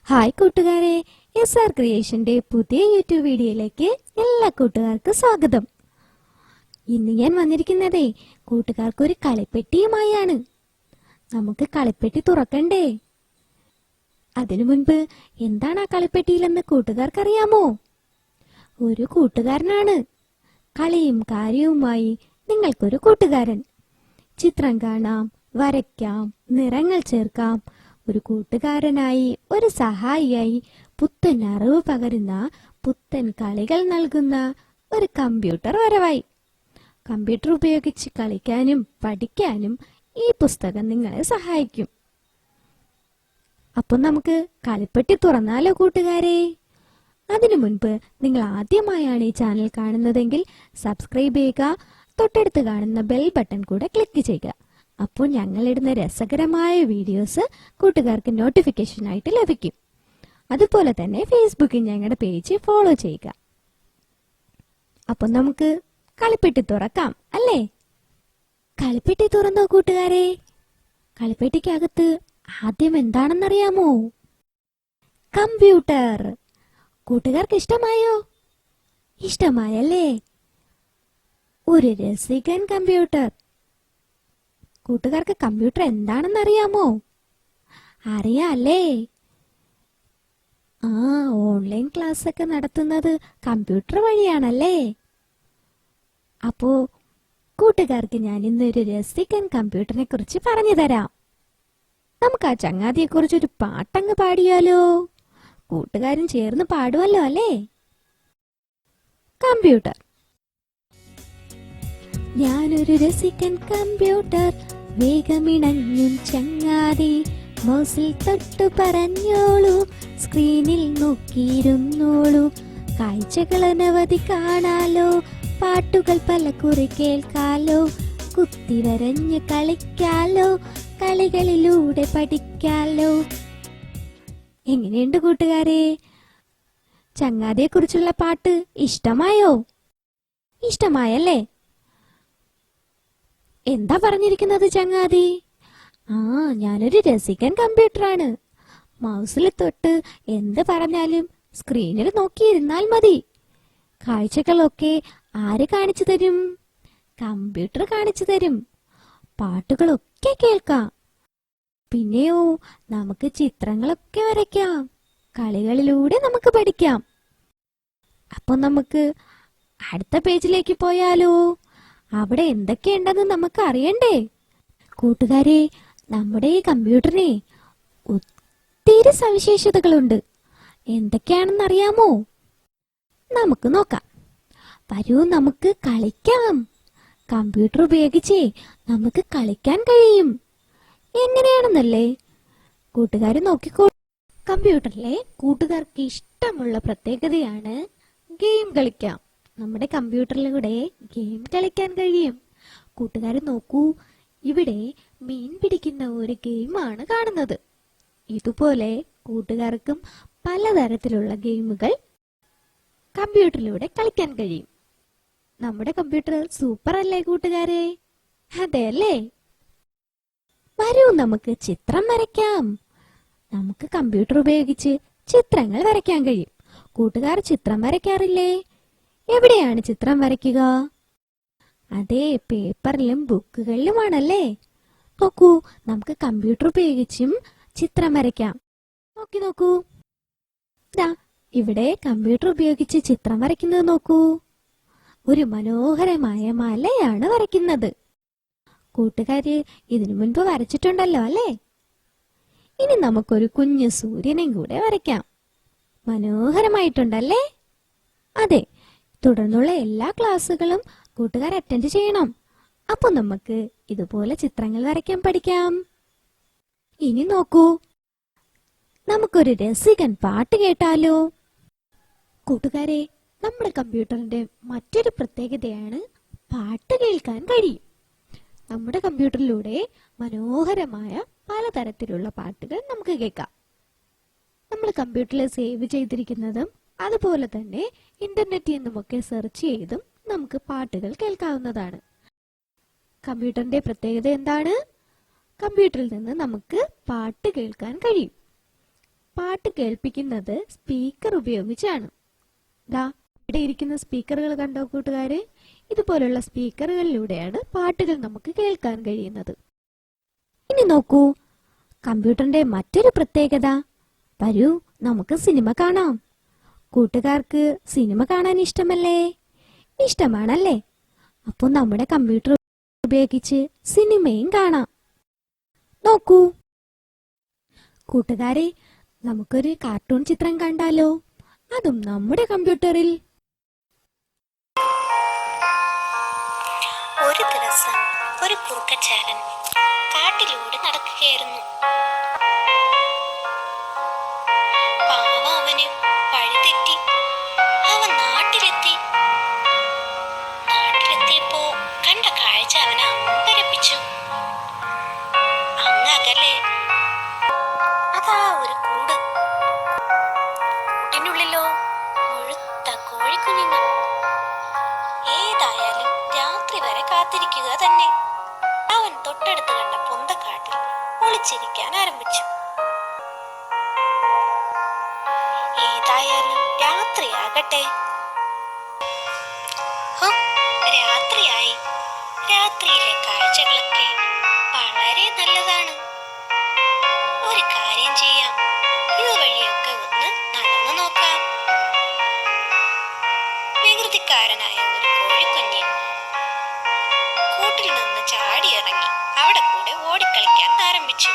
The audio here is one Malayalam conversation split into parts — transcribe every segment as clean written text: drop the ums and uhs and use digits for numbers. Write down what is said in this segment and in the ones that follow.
ഹായ് കൂട്ടുകാരെ, SR ക്രിയേഷന്റെ പുതിയ യൂട്യൂബ് വീഡിയോയിലേക്ക് എല്ലാ കൂട്ടുകാർക്കും സ്വാഗതം. ഇന്ന് ഞാൻ വന്നിരിക്കുന്നതേ കൂട്ടുകാർക്ക് ഒരു കളിപ്പെട്ടിയുമായാണ്. നമുക്ക് കളിപ്പെട്ടി തുറക്കണ്ടേ? അതിനു മുൻപ് എന്താണ് ആ കളിപ്പെട്ടിയിലെന്ന് കൂട്ടുകാർക്കറിയാമോ? ഒരു കൂട്ടുകാരനാണ്. കളിയും കാര്യവുമായി നിങ്ങൾക്കൊരു കൂട്ടുകാരൻ. ചിത്രം കാണാം, വരയ്ക്കാം, നിറങ്ങൾ ചേർക്കാം. ഒരു കൂട്ടുകാരനായി, ഒരു സഹായിയായി, പുത്തൻ അറിവ് പകരുന്ന, പുത്തൻ കളികൾ നൽകുന്ന ഒരു കമ്പ്യൂട്ടർ വരവായി. കമ്പ്യൂട്ടർ ഉപയോഗിച്ച് കളിക്കാനും പഠിക്കാനും ഈ പുസ്തകം നിങ്ങളെ സഹായിക്കും. അപ്പൊ നമുക്ക് കളിപ്പെട്ടി തുറന്നാലോ കൂട്ടുകാരെ? അതിനു മുൻപ് നിങ്ങൾ ആദ്യമായാണ് ഈ ചാനൽ കാണുന്നതെങ്കിൽ സബ്സ്ക്രൈബ് ചെയ്യുക, തൊട്ടടുത്ത് കാണുന്ന ബെൽ ബട്ടൺ കൂടെ ക്ലിക്ക് ചെയ്യുക. അപ്പോൾ ഞങ്ങളിടുന്ന രസകരമായ വീഡിയോസ് കൂട്ടുകാർക്ക് നോട്ടിഫിക്കേഷനായിട്ട് ലഭിക്കും. അതുപോലെ തന്നെ ഫേസ്ബുക്കിൽ ഞങ്ങളുടെ പേജ് ഫോളോ ചെയ്യുക. അപ്പം നമുക്ക് കളിപ്പെട്ടി തുറക്കാം അല്ലേ? കളിപ്പെട്ടി തുറന്നോ കൂട്ടുകാരെ? കളിപ്പെട്ടിക്കകത്ത് ആദ്യം എന്താണെന്നറിയാമോ? കമ്പ്യൂട്ടർ. കൂട്ടുകാർക്ക് ഇഷ്ടമായോ? ഇഷ്ടമായല്ലേ? ഒരു രസികൻ കമ്പ്യൂട്ടർ. കൂട്ടുകാർക്ക് കമ്പ്യൂട്ടർ എന്താണെന്നറിയാമോ? അറിയാല്ലേ? ഓൺലൈൻ ക്ലാസ് ഒക്കെ നടത്തുന്നത് കമ്പ്യൂട്ടർ വഴിയാണല്ലേ? അപ്പോ കൂട്ടുകാർക്ക് ഞാൻ ഇന്നൊരു രസികൻ കമ്പ്യൂട്ടറിനെ കുറിച്ച് പറഞ്ഞു തരാം. നമുക്ക് ആ ചങ്ങാതിയെ കുറിച്ചൊരു പാട്ടങ്ങ് പാടിയാലോ? കൂട്ടുകാരും ചേർന്ന് പാടുമല്ലോ അല്ലേ? കമ്പ്യൂട്ടർ. ഞാനൊരു രസികൻ കമ്പ്യൂട്ടർ, വേഗമിണങ്ങും ചങ്ങാതി, മൗസിൽ തൊട്ടു പറഞ്ഞോളൂ, സ്ക്രീനിൽ നോക്കിയിരുന്നോളൂ, കാഴ്ചകൾ അനവധി കാണാലോ, പാട്ടുകൾ പല കുറി കേൾക്കാലോ, കുത്തിവരഞ്ഞ് കളിക്കാലോ, കളികളിലൂടെ പഠിക്കാലോ. എങ്ങനെയുണ്ട് കൂട്ടുകാരെ? ചങ്ങാതിയെ കുറിച്ചുള്ള പാട്ട് ഇഷ്ടമായോ? ഇഷ്ടമായല്ലേ? എന്താ പറഞ്ഞിരിക്കുന്നത് ചങ്ങാതി? ഞാനൊരു രസികൻ കമ്പ്യൂട്ടറാണ്. മൗസിൽ തൊട്ട് എന്ത് പറഞ്ഞാലും സ്ക്രീനിൽ നോക്കിയിരുന്നാൽ മതി. കാഴ്ചകളൊക്കെ ആര് കാണിച്ചു തരും? കമ്പ്യൂട്ടർ കാണിച്ചു തരും. പാട്ടുകളൊക്കെ കേൾക്കാം. പിന്നെയോ നമുക്ക് ചിത്രങ്ങളൊക്കെ വരയ്ക്കാം. കളികളിലൂടെ നമുക്ക് പഠിക്കാം. അപ്പൊ നമുക്ക് അടുത്ത പേജിലേക്ക് പോയാലോ? അവിടെ എന്തൊക്കെയുണ്ടെന്ന് നമുക്ക് അറിയണ്ടേ? കൂട്ടുകാരെ, നമ്മുടെ ഈ കമ്പ്യൂട്ടറിനെ ഒത്തിരി സവിശേഷതകളുണ്ട്. എന്തൊക്കെയാണെന്ന് അറിയാമോ? നമുക്ക് നോക്കാം. വരൂ, നമുക്ക് കളിക്കാം. കമ്പ്യൂട്ടർ ഉപയോഗിച്ചേ നമുക്ക് കളിക്കാൻ കഴിയും. എങ്ങനെയാണെന്നല്ലേ? കൂട്ടുകാർ നോക്കിക്കോ. കമ്പ്യൂട്ടറിലെ കൂട്ടുകാർക്ക് ഇഷ്ടമുള്ള പ്രത്യേകതയാണ് ഗെയിം കളിക്കാം. നമ്മുടെ കമ്പ്യൂട്ടറിലൂടെ ഗെയിം കളിക്കാൻ കഴിയും. കൂട്ടുകാർ നോക്കൂ, ഇവിടെ മീൻ പിടിക്കുന്ന ഒരു ഗെയിമാണ് കാണുന്നത്. ഇതുപോലെ കൂട്ടുകാർക്കും പലതരത്തിലുള്ള ഗെയിമുകൾ കമ്പ്യൂട്ടറിലൂടെ കളിക്കാൻ കഴിയും. നമ്മുടെ കമ്പ്യൂട്ടർ സൂപ്പർ അല്ലേ കൂട്ടുകാരെ? അതെ അല്ലേ? വരൂ, നമുക്ക് ചിത്രം വരയ്ക്കാം. നമുക്ക് കമ്പ്യൂട്ടർ ഉപയോഗിച്ച് ചിത്രങ്ങൾ വരയ്ക്കാൻ കഴിയും. കൂട്ടുകാർ ചിത്രം വരയ്ക്കാറില്ലേ? എവിടെയാണ് ചിത്രം വരയ്ക്കുക? അതെ, പേപ്പറിലും ബുക്കുകളിലുമാണല്ലേ? നോക്കൂ, നമുക്ക് കമ്പ്യൂട്ടർ ഉപയോഗിച്ചും ചിത്രം വരയ്ക്കാം. നോക്കൂ, ഇവിടെ കമ്പ്യൂട്ടർ ഉപയോഗിച്ച് ചിത്രം വരയ്ക്കുന്നത് നോക്കൂ. ഒരു മനോഹരമായ മലയാണ് വരയ്ക്കുന്നത്. കൂട്ടുകാര് ഇതിനു മുൻപ് വരച്ചിട്ടുണ്ടല്ലോ അല്ലേ? ഇനി നമുക്കൊരു കുഞ്ഞു സൂര്യനെയും കൂടെ വരയ്ക്കാം. മനോഹരമായിട്ടുണ്ടല്ലേ? അതെ, തുടർന്നുള്ള എല്ലാ ക്ലാസ്സുകളും കൂട്ടുകാർ അറ്റൻഡ് ചെയ്യണം. അപ്പൊ നമുക്ക് ഇതുപോലെ ചിത്രങ്ങൾ വരയ്ക്കാൻ പഠിക്കാം. ഇനി നോക്കൂ, നമുക്കൊരു രസികൻ പാട്ട് കേട്ടാലോ? കൂട്ടുകാരെ, നമ്മുടെ കമ്പ്യൂട്ടറിന്റെ മറ്റൊരു പ്രത്യേകതയാണ് പാട്ട് കേൾക്കാൻ കഴിയും. നമ്മുടെ കമ്പ്യൂട്ടറിലൂടെ മനോഹരമായ പലതരത്തിലുള്ള പാട്ടുകൾ നമുക്ക് കേൾക്കാം. നമ്മൾ കമ്പ്യൂട്ടറിൽ സേവ് ചെയ്തിരിക്കുന്നതും അതുപോലെ തന്നെ ഇന്റർനെറ്റിൽ നിന്നുമൊക്കെ സെർച്ച് ചെയ്തും നമുക്ക് പാട്ടുകൾ കേൾക്കാവുന്നതാണ്. കമ്പ്യൂട്ടറിന്റെ പ്രത്യേകത എന്താണ്? കമ്പ്യൂട്ടറിൽ നിന്ന് നമുക്ക് പാട്ട് കേൾക്കാൻ കഴിയും. പാട്ട് കേൾപ്പിക്കുന്നത് സ്പീക്കർ ഉപയോഗിച്ചാണ്. ദാ ഇവിടെ ഇരിക്കുന്ന സ്പീക്കറുകൾ കണ്ടോ കൂട്ടുകാരെ? ഇതുപോലുള്ള സ്പീക്കറുകളിലൂടെയാണ് പാട്ടുകൾ നമുക്ക് കേൾക്കാൻ കഴിയുന്നത്. ഇനി നോക്കൂ, കമ്പ്യൂട്ടറിന്റെ മറ്റൊരു പ്രത്യേകത. വരൂ, നമുക്ക് സിനിമ കാണാം. കൂട്ടുകാർക്ക് സിനിമ കാണാൻ ഇഷ്ടമല്ലേ? ഇഷ്ടമാണല്ലേ? അപ്പോൾ നമ്മുടെ കമ്പ്യൂട്ടർ ഉപയോഗിച്ച് സിനിമയും കാണാം. നോക്കൂ കൂട്ടുകാരെ, നമുക്കൊരു കാർട്ടൂൺ ചിത്രം കണ്ടാലോ? അതും നമ്മുടെ കമ്പ്യൂട്ടറിൽ. ഒരു ദിവസം ഒരു കുറുക്കച്ചാരൻ കാട്ടിലൂടെ നടക്കുകയായിരുന്നു. പാവം അവന് വഴിതെറ്റി. അവൻ നാട്ടിലെത്തിയപ്പോ കണ്ട കാഴ്ച അവനെ അമ്പരപ്പിച്ചു. അങ്ങകലെ അതാ ഒരു കൂട്. കൂട്ടിനുള്ളിലോ മുഴുത്ത കോഴിക്കുഞ്ഞുങ്ങൾ. ഏതായാലും രാത്രി വരെ കാത്തിരിക്കുക തന്നെ. അവൻ തൊട്ടടുത്ത് കണ്ട പൊന്തക്കാട്ടിൽ ഒളിച്ചിരിക്കാൻ ആരംഭിച്ചു. ഏതായാലും രാത്രിയാകട്ടെ. രാത്രിയായി. രാത്രിയിലെ കാഴ്ചകളൊക്കെ വളരെ നല്ലതാണ്. ഒരു കാര്യം ചെയ്യാം, ഇതുവഴിയൊക്കെ ഒന്ന് നടന്നു നോക്കാം. വികൃതിക്കാരനായ ഒരു കോഴിക്കുഞ്ഞ് കൂട്ടിൽ നിന്ന് ചാടിയിറങ്ങി അവിടെ കൂടെ ഓടിക്കളിക്കാൻ ആരംഭിച്ചു.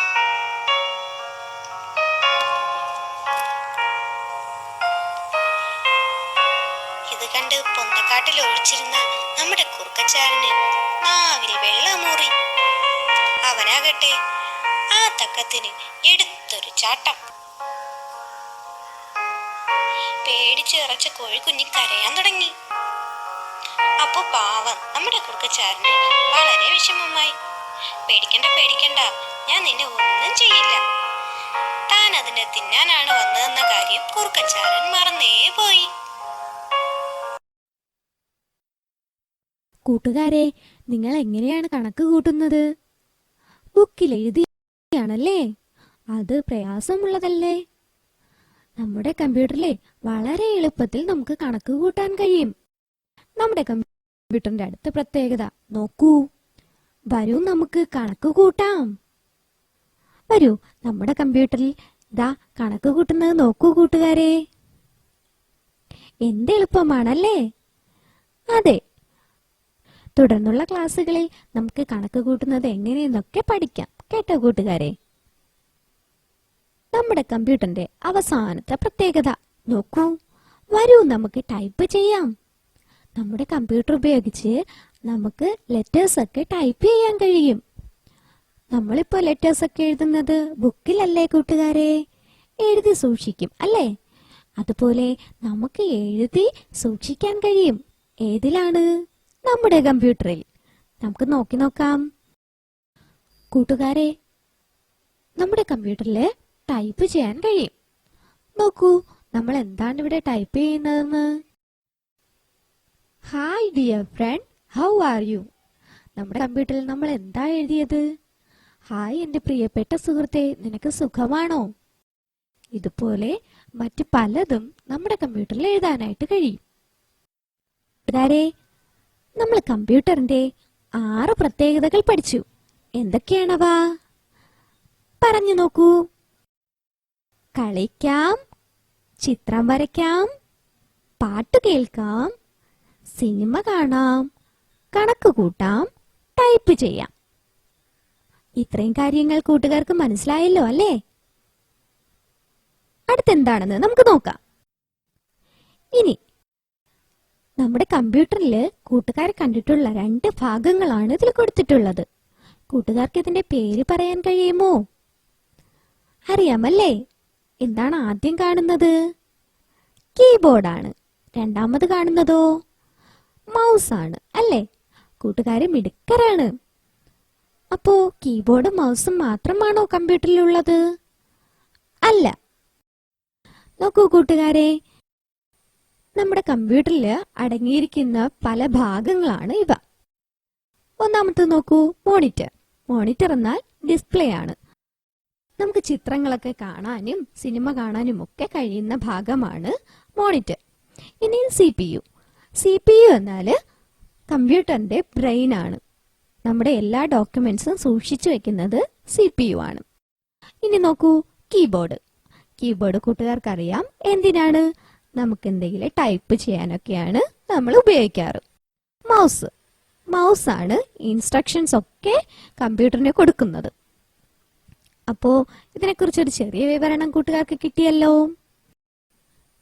ഇത് കണ്ട് പൊന്തക്കാട്ടിൽ ഒളിച്ചിരുന്ന നമ്മുടെ കുറുക്കച്ചാരന് നാവിൽ വെള്ളമൂറി. അവനാകട്ടെ ആ തക്കത്തിന് എടുത്തൊരു ചാട്ടം. പേടിച്ച് ഇറച്ച കോഴിക്കുഞ്ഞി കരയാൻ തുടങ്ങി. അപ്പൊ പാവം നമ്മുടെ കുറുക്കച്ചാരന് വളരെ വിഷമമായി. പേടിക്കണ്ട, ഞാൻ നിന്നെ ഒന്നും ചെയ്യില്ല. താൻ അതിനെ തിന്നാനാണ് വന്നതെന്ന കാര്യം കുറുക്കച്ചാരൻ മറന്നേ പോയി. കൂട്ടുകാരെ, നിങ്ങൾ എങ്ങനെയാണ് കണക്ക് കൂട്ടുന്നത്? ബുക്കിൽ എഴുതിയാണല്ലേ? അത് പ്രയാസമുള്ളതല്ലേ? നമ്മുടെ കമ്പ്യൂട്ടറിലെ വളരെ എളുപ്പത്തിൽ നമുക്ക് കണക്ക് കൂട്ടാൻ കഴിയും. നമ്മുടെ കമ്പ്യൂട്ടറിന്റെ അടുത്ത പ്രത്യേകത നോക്കൂ. വരൂ, നമുക്ക് കണക്ക് കൂട്ടാം. വരൂ, നമ്മുടെ കമ്പ്യൂട്ടറിൽ ദാ കണക്ക് കൂട്ടുന്നത് നോക്കൂ കൂട്ടുകാരെ. എന്ത് എളുപ്പമാണല്ലേ? അതെ, തുടർന്നുള്ള ക്ലാസ്സുകളിൽ നമുക്ക് കണക്ക് കൂട്ടുന്നത് എങ്ങനെയെന്നൊക്കെ പഠിക്കാം. കേട്ടോ കൂട്ടുകാരെ? നമ്മുടെ കമ്പ്യൂട്ടറിന്റെ അവസാനത്തെ പ്രത്യേകത നോക്കൂ. വരൂ, നമുക്ക് ടൈപ്പ് ചെയ്യാം. നമ്മുടെ കമ്പ്യൂട്ടർ ഉപയോഗിച്ച് നമുക്ക് ലെറ്റേഴ്സ് ഒക്കെ ടൈപ്പ് ചെയ്യാൻ കഴിയും. നമ്മളിപ്പോ ലെറ്റേഴ്സ് ഒക്കെ എഴുതുന്നത് ബുക്കിലല്ലേ കൂട്ടുകാരെ? എഴുതി സൂക്ഷിക്കും അല്ലേ? അതുപോലെ നമുക്ക് എഴുതി സൂക്ഷിക്കാൻ കഴിയും. ഏതിലാണ്? നമ്മുടെ കമ്പ്യൂട്ടറിൽ. നമുക്ക് നോക്കാം കൂട്ടുകാരെ. നമ്മുടെ കമ്പ്യൂട്ടറിൽ ടൈപ്പ് ചെയ്യാൻ കഴിയും. നോക്കൂ, നമ്മൾ എന്താണ് ഇവിടെ ടൈപ്പ് ചെയ്യുന്നതെന്ന്. Hi dear friend, how are you? നമ്മുടെ കമ്പ്യൂട്ടറിൽ നമ്മൾ എന്താ എഴുതിയത്? ഹായ് എന്റെ പ്രിയപ്പെട്ട സുഹൃത്തെ, നിനക്ക് സുഖമാണോ? ഇതുപോലെ മറ്റു പലതും നമ്മുടെ കമ്പ്യൂട്ടറിൽ എഴുതാനായിട്ട് കഴിയും. കൂട്ടുകാരെ, നമ്മൾ കമ്പ്യൂട്ടറിന്റെ 6 പ്രത്യേകതകൾ പഠിച്ചു. എന്തൊക്കെയാണവ? പറഞ്ഞു നോക്കൂ. കളിക്കാം, ചിത്രം വരയ്ക്കാം, പാട്ട് കേൾക്കാം, സിനിമ കാണാം, കണക്ക് കൂട്ടാം, ടൈപ്പ് ചെയ്യാം. ഇത്രയും കാര്യങ്ങൾ കൂട്ടുകാർക്ക് മനസ്സിലായല്ലോ അല്ലേ? അടുത്തെന്താണെന്ന് നമുക്ക് നോക്കാം. ഇനി നമ്മുടെ കമ്പ്യൂട്ടറിൽ കൂട്ടുകാർ കണ്ടിട്ടുള്ള 2 ഭാഗങ്ങളാണ് ഇതിൽ കൊടുത്തിട്ടുള്ളത്. കൂട്ടുകാർക്ക് ഇതിന്റെ പേര് പറയാൻ കഴിയുമോ? അറിയാമല്ലേ? എന്താണ് ആദ്യം കാണുന്നത്? കീബോർഡാണ്. രണ്ടാമത് കാണുന്നതോ മൗസ് ആണ് അല്ലേ? കൂട്ടുകാരെ മിടുക്കരാണ്. അപ്പോ കീബോർഡും മൗസും മാത്രമാണോ കമ്പ്യൂട്ടറിലുള്ളത്? അല്ല. നോക്കൂ കൂട്ടുകാരെ, നമ്മുടെ കമ്പ്യൂട്ടറിൽ അടങ്ങിയിരിക്കുന്ന പല ഭാഗങ്ങളാണ് ഇവ. ഒന്നാമത്തെ നോക്കൂ, മോണിറ്റർ. മോണിറ്റർ എന്നാൽ ഡിസ്പ്ലേ ആണ്. നമുക്ക് ചിത്രങ്ങളൊക്കെ കാണാനും സിനിമ കാണാനും ഒക്കെ കഴിയുന്ന ഭാഗമാണ് മോണിറ്റർ. ഇനി CPU. CPU എന്നാൽ കമ്പ്യൂട്ടറിന്റെ ബ്രെയിൻ ആണ്. നമ്മുടെ എല്ലാ ഡോക്യുമെന്റ്സും സൂക്ഷിച്ചു വെക്കുന്നത് CPU ആണ്. ഇനി നോക്കൂ, കീബോർഡ്. കീബോർഡ് കൂട്ടുകാർക്കറിയാം എന്തിനാണ്? നമുക്ക് എന്തെങ്കിലും ടൈപ്പ് ചെയ്യാനൊക്കെയാണ് നമ്മൾ ഉപയോഗിക്കാറ്. മൗസ് ആണ് ഇൻസ്ട്രക്ഷൻസ് ഒക്കെ കമ്പ്യൂട്ടറിന് കൊടുക്കുന്നത്. അപ്പോൾ ഇതിനെക്കുറിച്ചൊരു ചെറിയ വിവരണം കൂട്ടുകാർക്ക് കിട്ടിയല്ലോ.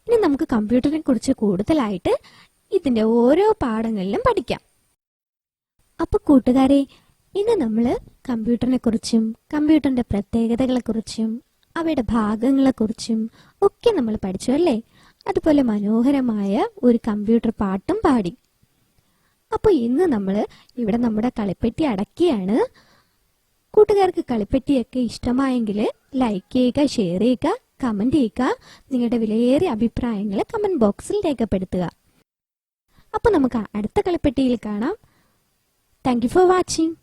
ഇനി നമുക്ക് കമ്പ്യൂട്ടറിനെ കുറിച്ച് കൂടുതലായിട്ട് ഇതിന്റെ ഓരോ പാഠങ്ങളിലും പഠിക്കാം. അപ്പൊ കൂട്ടുകാരെ, ഇന്ന് നമ്മൾ കമ്പ്യൂട്ടറിനെ കുറിച്ചും കമ്പ്യൂട്ടറിന്റെ പ്രത്യേകതകളെ കുറിച്ചും അവയുടെ ഭാഗങ്ങളെ കുറിച്ചും ഒക്കെ നമ്മൾ പഠിച്ചു അല്ലേ? അതുപോലെ മനോഹരമായ ഒരു കമ്പ്യൂട്ടർ പാട്ടും പാടി. അപ്പൊ ഇന്ന് നമ്മൾ ഇവിടെ നമ്മുടെ കളിപ്പെട്ടി അടക്കിയാണ്. കൂട്ടുകാർക്ക് കളിപ്പെട്ടിയൊക്കെ ഇഷ്ടമായെങ്കിൽ ലൈക്ക് ചെയ്യുക, ഷെയർ ചെയ്യുക, കമന്റ് ചെയ്യുക. നിങ്ങളുടെ വിലയേറിയ അഭിപ്രായങ്ങൾ കമന്റ് ബോക്സിൽ രേഖപ്പെടുത്തുക. അപ്പൊ നമുക്ക് അടുത്ത കളിപ്പെട്ടിയിൽ കാണാം. Thank you for watching.